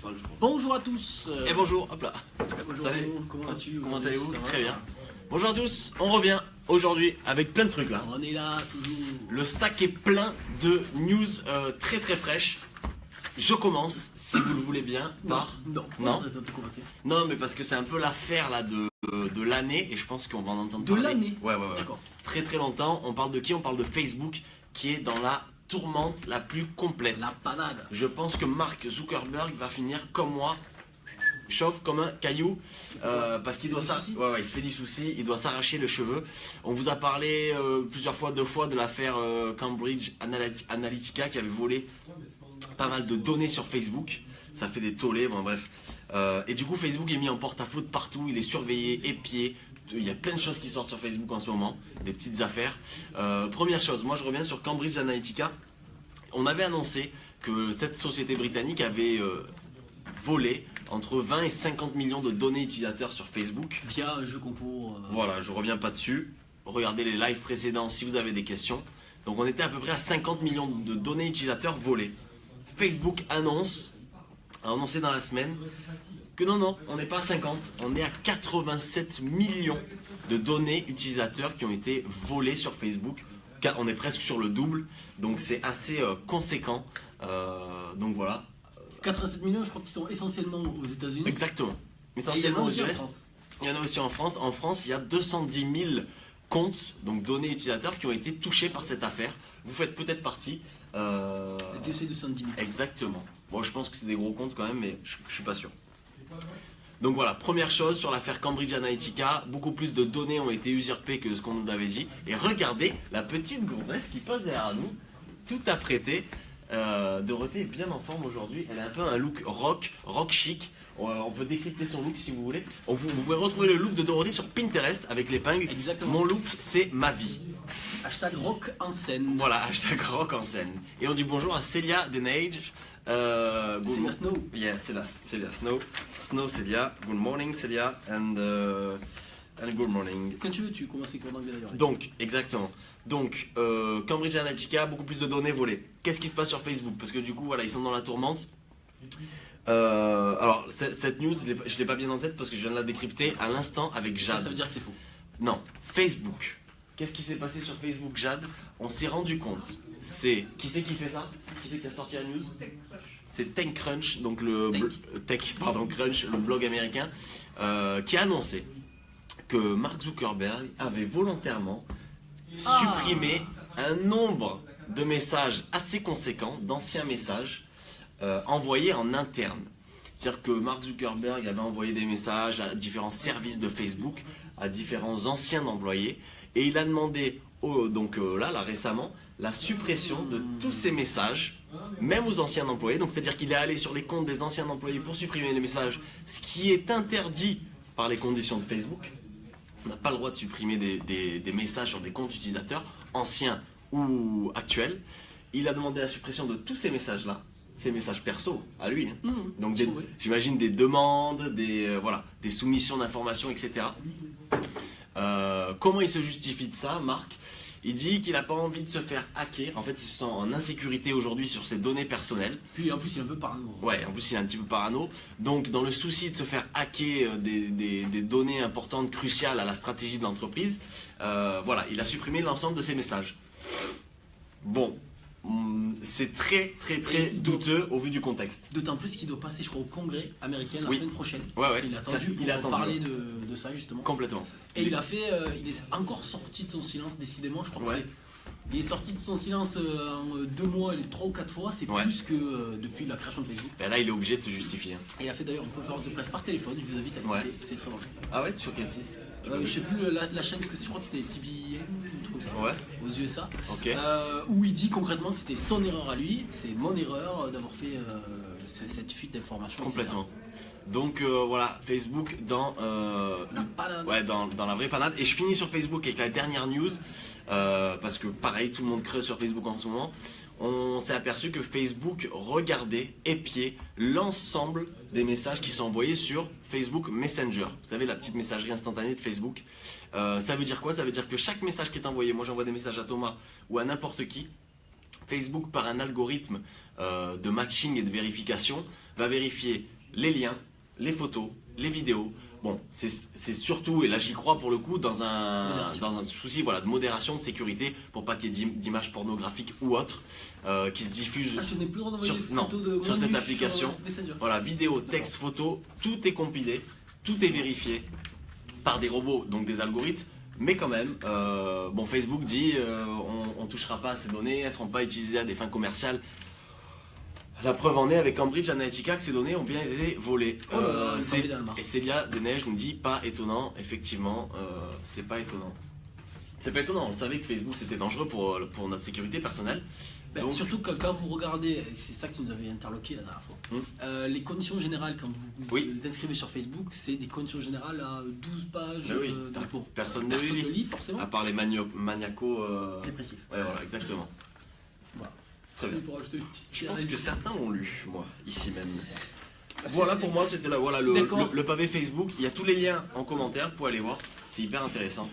parle, je crois. Bonjour à tous. Et bonjour, hop là. Bonjour, Salut. comment vas-tu? Comment allez-vous? Ça va? Très bien. Bonjour à tous, on revient aujourd'hui avec plein de trucs là. On est là toujours. Le sac est plein de news très très fraîches. Je commence, si vous le voulez bien, par... Non. T'as commencé. Non, mais parce que c'est un peu l'affaire là de l'année et je pense qu'on va en entendre De parler. l'année? Ouais. D'accord. Très très longtemps. On parle de qui? On parle de Facebook qui est dans la tourmente la plus complète. La panade. Je pense que Mark Zuckerberg va finir comme moi, chauve comme un caillou, parce qu'il doit il se fait du souci, il doit s'arracher les cheveux. On vous a parlé plusieurs fois, deux fois de l'affaire Cambridge Analytica qui avait volé pas mal de données sur Facebook. Ça fait des tollés, bon bref. Et du coup Facebook est mis en porte-à-faux de partout, il est surveillé, épié. Il y a plein de choses qui sortent sur Facebook en ce moment, des petites affaires. Première chose, moi je reviens sur Cambridge Analytica. On avait annoncé que cette société britannique avait volé entre 20 et 50 millions de données utilisateurs sur Facebook. Via un jeu concours. Voilà, je reviens pas dessus. Regardez les lives précédents si vous avez des questions. Donc on était à peu près à 50 millions de données utilisateurs volées. Facebook a annoncé dans la semaine que non, on n'est pas à 50, on est à 87 millions de données utilisateurs qui ont été volées sur Facebook. On est presque sur le double, donc c'est assez conséquent. Donc voilà. 87 millions, je crois qu'ils sont essentiellement aux États-Unis. Exactement. Essentiellement aux US. Il y en a aussi en France. En France, il y a 210 000 comptes, donc données utilisateurs, qui ont été touchés par cette affaire. Vous faites peut-être partie. Les TC 210 000. Exactement. Bon, je pense que c'est des gros comptes quand même, mais je suis pas sûr. Donc voilà, première chose sur l'affaire Cambridge Analytica, beaucoup plus de données ont été usurpées que ce qu'on nous avait dit. Et regardez la petite gourdesse qui passe derrière nous, tout apprêtée. Dorothée est bien en forme aujourd'hui, elle a un peu un look rock chic. On peut décrypter son look si vous voulez. Vous pouvez retrouver le look de Dorothée sur Pinterest avec l'épingle. Exactement. Mon look, c'est ma vie. Hashtag rock en scène. Voilà, hashtag rock en scène. Et on dit bonjour à Celia Denage. Celia Snow. Yeah, Celia Snow. Snow Celia. Good morning Celia. And good morning. Quand tu veux, tu commences les cours d'anglais d'ailleurs. Donc, exactement. Donc, Cambridge Analytica, beaucoup plus de données volées. Qu'est-ce qui se passe sur Facebook? Parce que du coup, voilà, ils sont dans la tourmente. Alors, cette news, je ne l'ai pas bien en tête parce que je viens de la décrypter à l'instant avec Jade. Ça veut dire que c'est faux. Non, Facebook. Qu'est-ce qui s'est passé sur Facebook, Jade? On s'est rendu compte. Qui c'est qui fait ça? Qui c'est qui a sorti la news? C'est TechCrunch, donc Crunch, le blog américain, qui a annoncé que Mark Zuckerberg avait volontairement supprimé un nombre de messages assez conséquents, d'anciens messages envoyés en interne. C'est-à-dire que Mark Zuckerberg avait envoyé des messages à différents services de Facebook, à différents anciens employés, et il a demandé, là récemment, la suppression de tous ces messages, même aux anciens employés. Donc c'est-à-dire qu'il est allé sur les comptes des anciens employés pour supprimer les messages, ce qui est interdit par les conditions de Facebook. On n'a pas le droit de supprimer des messages sur des comptes utilisateurs, anciens ou actuels. Il a demandé la suppression de tous ces messages-là, ces messages perso à lui. Hein. Donc j'imagine des demandes, des soumissions d'informations, etc. Comment il se justifie de ça, Marc? Il dit qu'il n'a pas envie de se faire hacker. En fait, il se sent en insécurité aujourd'hui sur ses données personnelles. Puis en plus, il est un peu parano. Ouais, en plus, il est un petit peu parano. Donc, dans le souci de se faire hacker des données importantes, cruciales à la stratégie de l'entreprise, il a supprimé l'ensemble de ses messages. Bon, c'est très douteux au vu du contexte. D'autant plus qu'il doit passer, je crois, au Congrès américain la semaine prochaine. Ouais. Il a attendu pour parler de ça, justement. Complètement. Et il est encore sorti de son silence, décidément. Je crois il est sorti de son silence en 2 mois, 3 ou 4 fois. C'est plus que depuis la création de Facebook. Et là, il est obligé de se justifier. Et il a fait d'ailleurs une conférence de presse par téléphone. Je vous invite à l'écouter. C'était très drôle. Ah ouais, sur quel site? Je sais plus la chaîne, je crois que c'était CBN ou un truc comme ça, aux USA, où il dit concrètement que c'était son erreur à lui, c'est mon erreur d'avoir fait cette fuite d'informations. Complètement. Donc Facebook dans dans la vraie panade. Et je finis sur Facebook avec la dernière news, parce que pareil, tout le monde creuse sur Facebook en ce moment. On s'est aperçu que Facebook regardait, épiait l'ensemble des messages qui sont envoyés sur Facebook Messenger. Vous savez, la petite messagerie instantanée de Facebook. Ça veut dire quoi? Ça veut dire que chaque message qui est envoyé, moi j'envoie des messages à Thomas ou à n'importe qui, Facebook, par un algorithme de matching et de vérification, va vérifier les liens, les photos, les vidéos. Bon, c'est surtout, et là j'y crois pour le coup, dans un souci voilà, de modération, de sécurité, pour pas qu'il y ait d'images pornographiques ou autres qui se diffusent sur cette application. Voilà, vidéo, texte, photo, tout est compilé, tout est vérifié par des robots, donc des algorithmes. Mais quand même, bon, Facebook dit on touchera pas à ces données, elles ne seront pas utilisées à des fins commerciales. La preuve en est avec Cambridge Analytica que ces données ont bien été volées. Et Célia Desneiges nous dit pas étonnant, effectivement, c'est pas étonnant. C'est pas étonnant, on savait que Facebook c'était dangereux pour notre sécurité personnelle. Ben, donc... Surtout quand vous regardez, c'est ça qui nous avait interloqué la dernière fois, les conditions générales quand vous vous inscrivez sur Facebook, c'est des conditions générales à 12 pages d'impôts. Personne ne lit forcément. À part les maniacos dépressifs. Ouais, voilà, exactement. Voilà. Très bien. Je pense que certains l'ont lu, moi, ici même. Voilà, pour moi, c'était voilà, le pavé Facebook. Il y a tous les liens en commentaire, vous pouvez aller voir. C'est hyper intéressant.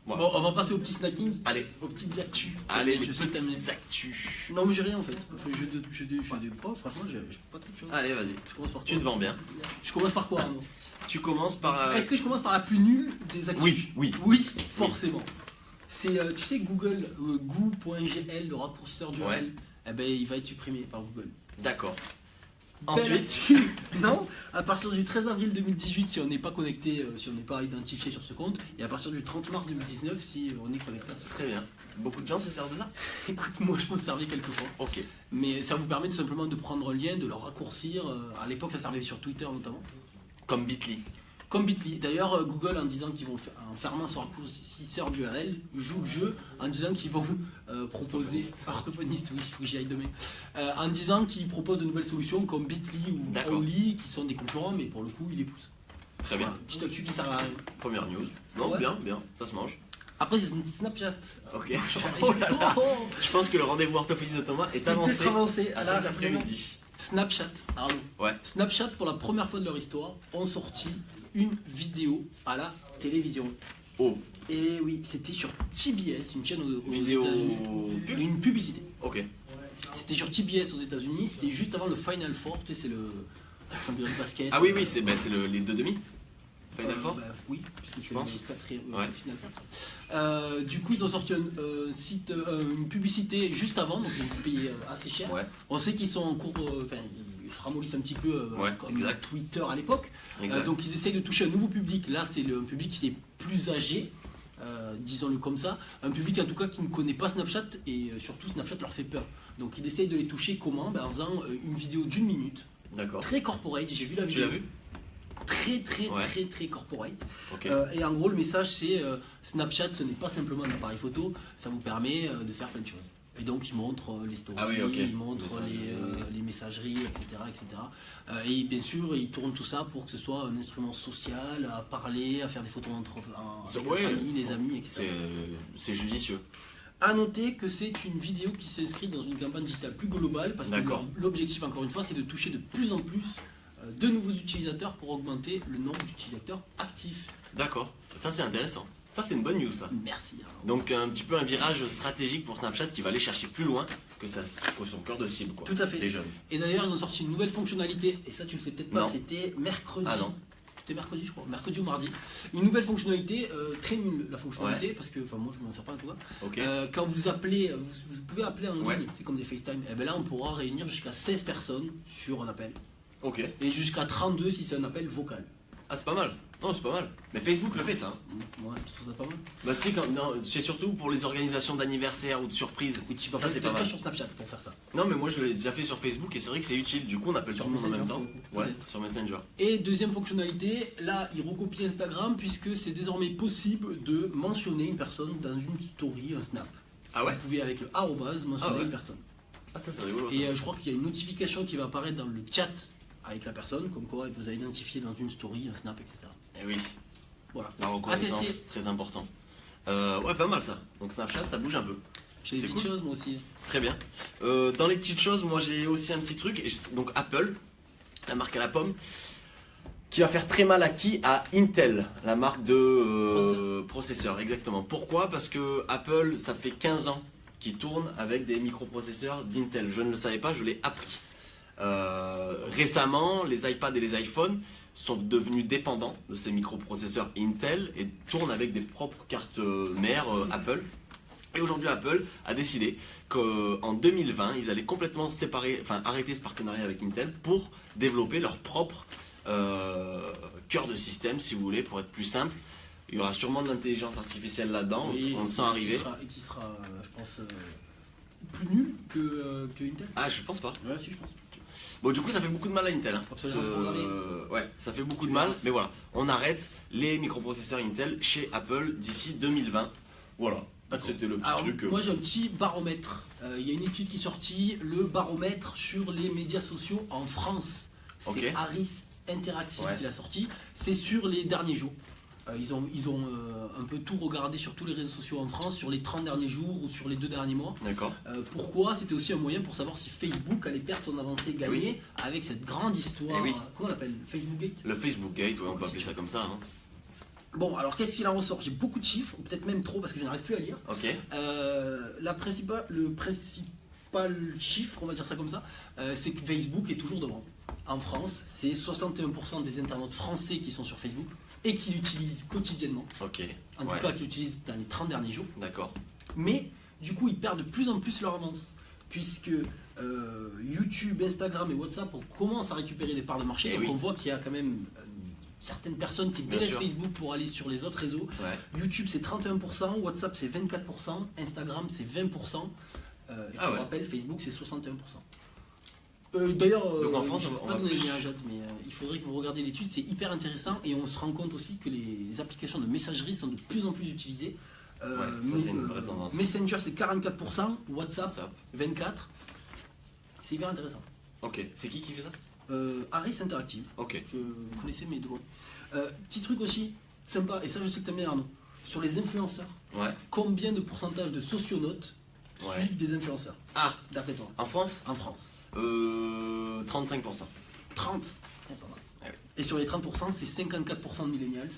Voilà. Bon, on va passer au petit snacking. Allez, aux petites actus. Allez, les petites actus. Non, mais j'ai rien en fait. Franchement, j'ai pas trop de choses. Allez, vas-y. Je commence par quoi? Tu te vends bien. Je commence par quoi, Arnaud? Tu commences par. Est-ce que je commence par la plus nulle des actus? Oui, forcément. C'est, tu sais, Google, goo.gl, le raccourcisseur d'URL, eh ben, il va être supprimé par Google. D'accord. Ensuite, non, à partir du 13 avril 2018, si on n'est pas connecté, si on n'est pas identifié sur ce compte, et à partir du 30 mars 2019, si on est connecté à ce compte. Très bien. Beaucoup de gens se servent de ça? Écoute, moi je m'en servais quelques fois. Ok. Mais ça vous permet tout simplement de prendre un lien, de le raccourcir. À l'époque, ça servait sur Twitter notamment. Comme Bitly. Comme Bitly. D'ailleurs, Google, en disant qu'ils vont en fermant son raccourcisseur d'URL, joue le jeu en disant qu'ils vont proposer. Orthophoniste, oui, il faut que j'y aille demain. En disant qu'ils proposent de nouvelles solutions comme Bitly ou Only, qui sont des concurrents, mais pour le coup, ils les poussent. Très bien. Voilà, petite actu qui sert à rien. Première news. Non, bien, ça se mange. Après, c'est Snapchat. Ok. Oh là là. Je pense que le rendez-vous orthophoniste de Thomas est avancé à cet après-midi. Snapchat, Arnaud. Ouais. Snapchat, pour la première fois de leur histoire, ont sorti une vidéo à la télévision. Oh. Et oui, c'était sur TBS, une chaîne aux vidéo... États-Unis. Une publicité. Ok. C'était sur TBS aux États-Unis, c'était juste avant le Final Four, tu sais, c'est le championnat de basket. Ah oui, c'est les deux demi. Final Four oui, puisque c'est le quatrième, Final 4. Du coup, ils ont sorti une publicité juste avant, donc ils ont payé assez cher. Ouais. On sait qu'ils sont en cours, ils se ramollissent un petit peu comme Twitter à l'époque. Donc ils essayent de toucher un nouveau public. Là, c'est un public qui est plus âgé, disons-le comme ça. Un public en tout cas qui ne connaît pas Snapchat et surtout Snapchat leur fait peur. Donc ils essayent de les toucher comment? En faisant une vidéo d'1 minute. D'accord. Très corporate, j'ai vu la vidéo. Tu l'as vu? Très corporate. Okay. Et en gros, le message c'est Snapchat, ce n'est pas simplement un appareil photo, ça vous permet de faire plein de choses. Et donc, ils montrent les stories, ils montrent les messageries, etc. Et bien sûr, ils tournent tout ça pour que ce soit un instrument social, à parler, à faire des photos avec la famille, les amis, etc. C'est judicieux. A noter que c'est une vidéo qui s'inscrit dans une campagne digitale plus globale, parce que l'objectif, encore une fois, c'est de toucher de plus en plus de nouveaux utilisateurs pour augmenter le nombre d'utilisateurs actifs. D'accord, ça c'est intéressant. Ça c'est une bonne news ça. Merci. Donc un petit peu un virage stratégique pour Snapchat qui va aller chercher plus loin que son cœur de cible quoi. Tout à fait. Les jeunes. Et d'ailleurs ils ont sorti une nouvelle fonctionnalité, et ça tu le sais peut-être pas, c'était mercredi. Ah non. C'était mercredi je crois, mercredi ou mardi. Une nouvelle fonctionnalité, très nulle la fonctionnalité, parce que moi je m'en sers pas à toi. Quand vous appelez, vous pouvez appeler en ligne, c'est comme des FaceTime, et bien là on pourra réunir jusqu'à 16 personnes sur un appel. Ok. Et jusqu'à 32 si c'est un appel vocal. Ah c'est pas mal. Non c'est pas mal. Mais Facebook le fait ça. Ouais, je trouve ça pas mal. Bah c'est surtout pour les organisations d'anniversaire ou de surprises. Ça c'est pas mal. Sur Snapchat pour faire ça. Non mais moi je l'ai déjà fait sur Facebook et c'est vrai que c'est utile. Du coup on appelle tout le monde en même temps. Ouais, sur Messenger. Et deuxième fonctionnalité, là ils recopient Instagram puisque c'est désormais possible de mentionner une personne dans une story, un snap. Ah ouais. Vous pouvez avec le arrobase mentionner une personne. Ah ça c'est rigolo. Et je crois qu'il y a une notification qui va apparaître dans le chat avec la personne, comme quoi vous avez identifié dans une story, un snap, etc. Et oui. Voilà. La reconnaissance, très important. Ouais, pas mal ça. Donc Snapchat, ça bouge un peu. J'ai des petites choses moi aussi. Très bien. Dans les petites choses, moi j'ai aussi un petit truc. Donc Apple, la marque à la pomme, qui va faire très mal à qui? À Intel, la marque de processeurs. Exactement. Pourquoi? Parce que Apple, ça fait 15 ans qui tournent avec des microprocesseurs d'Intel. Je ne le savais pas, je l'ai appris. Récemment, les iPads et les iPhones sont devenus dépendants de ces microprocesseurs Intel et tournent avec des propres cartes mères Apple. Et aujourd'hui, Apple a décidé qu'en 2020, ils allaient complètement arrêter ce partenariat avec Intel pour développer leur propre cœur de système, si vous voulez, pour être plus simple. Il y aura sûrement de l'intelligence artificielle là-dedans, on le sent arriver. Et qui sera, je pense, plus nul que Intel. Ah, je pense pas. Ouais, si, je pense. Bon, du coup, ça fait beaucoup de mal à Intel. Hein. Ouais, ça fait beaucoup de mal, mais voilà. On arrête les microprocesseurs Intel chez Apple d'ici 2020. Voilà. C'était le petit truc. Moi, j'ai un petit baromètre. Il y a une étude qui est sortie, le baromètre sur les médias sociaux en France. C'est Harris Interactive qui l'a sorti. C'est sur les derniers jours. Ils ont un peu tout regardé sur tous les réseaux sociaux en France sur les 30 derniers jours ou sur les 2 derniers mois. D'accord. Pourquoi? C'était aussi un moyen pour savoir si Facebook allait perdre son avancée gagnée avec cette grande histoire. Comment on l'appelle? Facebook Gate? Le Facebook Gate, on peut appeler ça comme ça. Hein. Bon, alors qu'est-ce qu'il en ressort? J'ai beaucoup de chiffres, peut-être même trop parce que je n'arrive plus à lire. Le principal chiffre, on va dire ça comme ça, c'est que Facebook est toujours devant. En France, c'est 61% des internautes français qui sont sur Facebook et qui l'utilisent quotidiennement. En tout cas, qui l'utilisent dans les 30 derniers jours. D'accord. Mais du coup, ils perdent de plus en plus leur avance. Puisque YouTube, Instagram et WhatsApp commencent à récupérer des parts de marché. Donc on voit qu'il y a quand même certaines personnes qui délaissent Facebook pour aller sur les autres réseaux. YouTube c'est 31%, WhatsApp c'est 24%, Instagram c'est 20%. Je rappelle, Facebook c'est 61%. D'ailleurs, en France, on va pas donner les liens à Jade, mais il faudrait que vous regardiez l'étude, c'est hyper intéressant et on se rend compte aussi que les applications de messagerie sont de plus en plus utilisées. Ça c'est une vraie tendance. Messenger c'est 44%, WhatsApp 24%. C'est hyper intéressant. Ok, c'est qui fait ça? Harris Interactive. Ok. Je connaissais mes droits. Petit truc aussi sympa, et ça je sais que t'aimes bien Arnaud, sur les influenceurs. Combien de pourcentage de socionautes suivent des influenceurs? Ah, d'après toi? En France? En France. 35%. 30. Et sur les 30%, c'est 54% de millennials.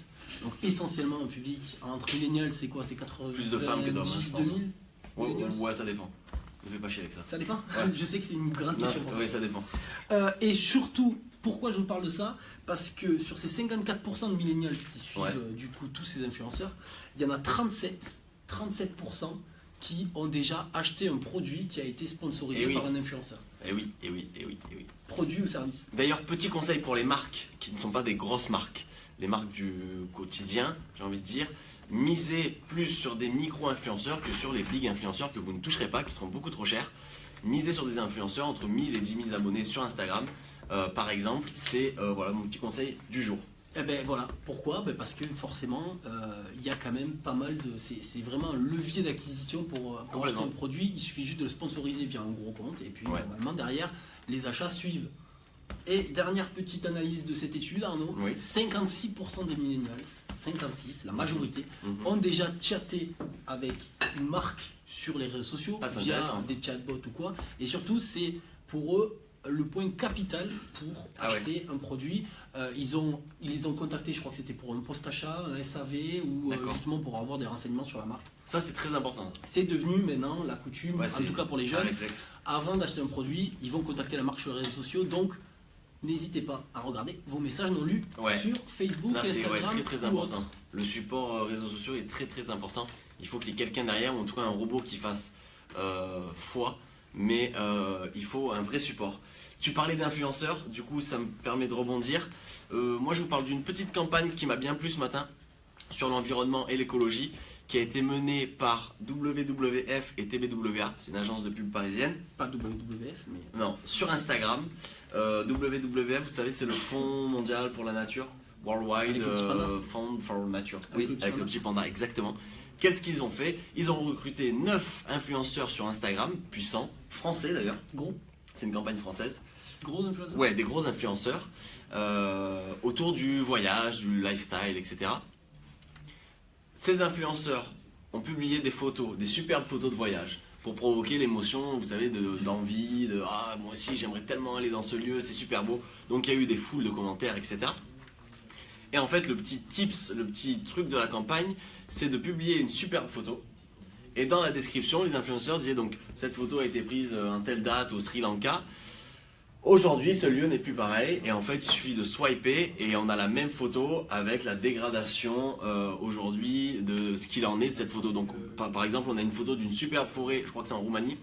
Donc essentiellement un public entre millennials, c'est quoi? C'est 80. Plus de femmes que d'hommes, je pense. 2000. Ouais, ça dépend. Ne fais pas chier avec ça. Ça dépend. Je sais que c'est une grande question. Oui, ça dépend. Et surtout, pourquoi je vous parle de ça? Parce que sur ces 54% de millennials qui suivent du coup tous ces influenceurs, il y en a 37% qui ont déjà acheté un produit qui a été sponsorisé par un influenceur. Et oui. Produit ou service. D'ailleurs, petit conseil pour les marques qui ne sont pas des grosses marques, les marques du quotidien, j'ai envie de dire, misez plus sur des micro-influenceurs que sur les big influenceurs que vous ne toucherez pas, qui seront beaucoup trop chers. Misez sur des influenceurs entre 1000 et 10 000 abonnés sur Instagram, par exemple. C'est voilà mon petit conseil du jour. Eh ben voilà, pourquoi? Parce que forcément, il y a quand même pas mal de... C'est vraiment un levier d'acquisition pour acheter un produit. Il suffit juste de le sponsoriser via un gros compte et puis normalement derrière, les achats suivent. Et dernière petite analyse de cette étude, Arnaud, 56% des millennials, 56, la majorité, ont déjà chatté avec une marque sur les réseaux sociaux via des chatbots ou quoi. Et surtout, c'est pour eux le point capital pour acheter un produit. Ils les ont contactés, je crois que c'était pour un post-achat, un SAV ou justement pour avoir des renseignements sur la marque. Ça c'est très important. C'est devenu maintenant la coutume, en tout cas pour les jeunes. Avant d'acheter un produit, ils vont contacter la marque sur les réseaux sociaux. Donc n'hésitez pas à regarder vos messages non lus sur Facebook, Instagram. C'est très important. Le support réseaux sociaux est très important. Il faut qu'il y ait quelqu'un derrière, ou en tout cas un robot qui fasse foi. Mais il faut un vrai support. Tu parlais d'influenceurs, du coup ça me permet de rebondir. Moi je vous parle d'une petite campagne qui m'a bien plu ce matin sur l'environnement et l'écologie, qui a été menée par WWF et TBWA, c'est une agence de pub parisienne. Pas WWF mais... Non, sur Instagram. WWF, vous savez, c'est le Fonds mondial pour la nature, Worldwide Fund for Nature. Oui, avec le petit panda, exactement. Qu'est-ce qu'ils ont fait? Ils ont recruté 9 influenceurs sur Instagram, puissants, français d'ailleurs. Gros. C'est une campagne française. Gros influenceurs? Ouais, des gros influenceurs autour du voyage, du lifestyle, etc. Ces influenceurs ont publié des photos, des superbes photos de voyage pour provoquer l'émotion, vous savez, d'envie, de ah, moi aussi j'aimerais tellement aller dans ce lieu, c'est super beau. Donc il y a eu des foules de commentaires, etc. Et en fait, le petit tips, le petit truc de la campagne, c'est de publier une superbe photo Et dans la description, les influenceurs disaient donc cette photo a été prise en telle date au Sri Lanka. Aujourd'hui, ce lieu n'est plus pareil et en fait, il suffit de swiper et on a la même photo avec la dégradation aujourd'hui de ce qu'il en est de cette photo. Donc, par exemple, on a une photo d'une superbe forêt, je crois que c'est en Roumanie.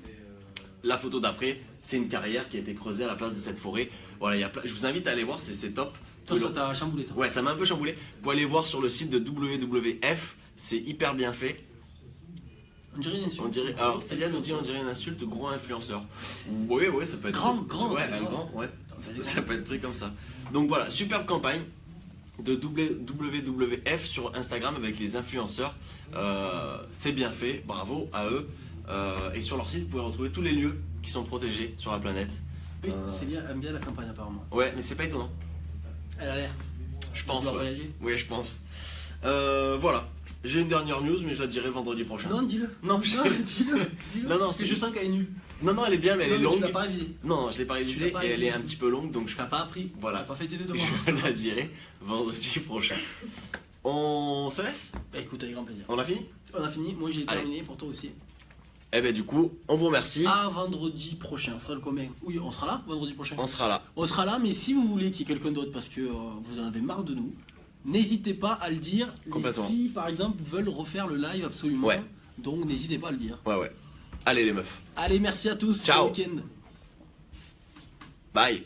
La photo d'après, c'est une carrière qui a été creusée à la place de cette forêt. Voilà, je vous invite à aller voir, c'est top. Toi, ça t'a chamboulé, toi? Ouais, ça m'a un peu chamboulé. Vous pouvez aller voir sur le site de WWF, c'est hyper bien fait. On dirait une insulte. Alors, Célia nous dit on dirait une insulte, gros influenceur. Oui, ça peut être. Grand. Ouais, un grand, ouais. Ça peut être pris comme ça. Donc voilà, superbe campagne de WWF sur Instagram avec les influenceurs. C'est bien fait, bravo à eux. Et sur leur site, vous pouvez retrouver tous les lieux qui sont protégés sur la planète. Oui, Célia aime bien la campagne apparemment. Ouais, mais c'est pas étonnant. Elle a l'air. Je pense. Ouais. Oui, je pense. Voilà. J'ai une dernière news, mais je la dirai vendredi prochain. Non, dis-le. Non, dis-le. Non, parce que je sens qu'elle est nulle. Non, elle est bien, mais elle est longue. Tu l'as pas révisée. Non, je l'ai pas révisée et elle est un petit peu longue, donc je t'ai pas appris. Voilà. T'as pas fait tes devoirs. Je la dirai vendredi prochain. On se laisse? Bah écoute, avec grand plaisir. On a fini? On a fini. Moi j'ai terminé, pour toi aussi. Eh ben du coup, on vous remercie. À vendredi prochain. On sera le combien? Oui, on sera là vendredi prochain. On sera là. On sera là, mais si vous voulez qu'il y ait quelqu'un d'autre parce que vous en avez marre de nous, n'hésitez pas à le dire. Complètement. Les filles, par exemple, veulent refaire le live absolument. Ouais. Donc n'hésitez pas à le dire. Ouais. Allez les meufs. Allez, merci à tous. Ciao. Bon week-end. Bye.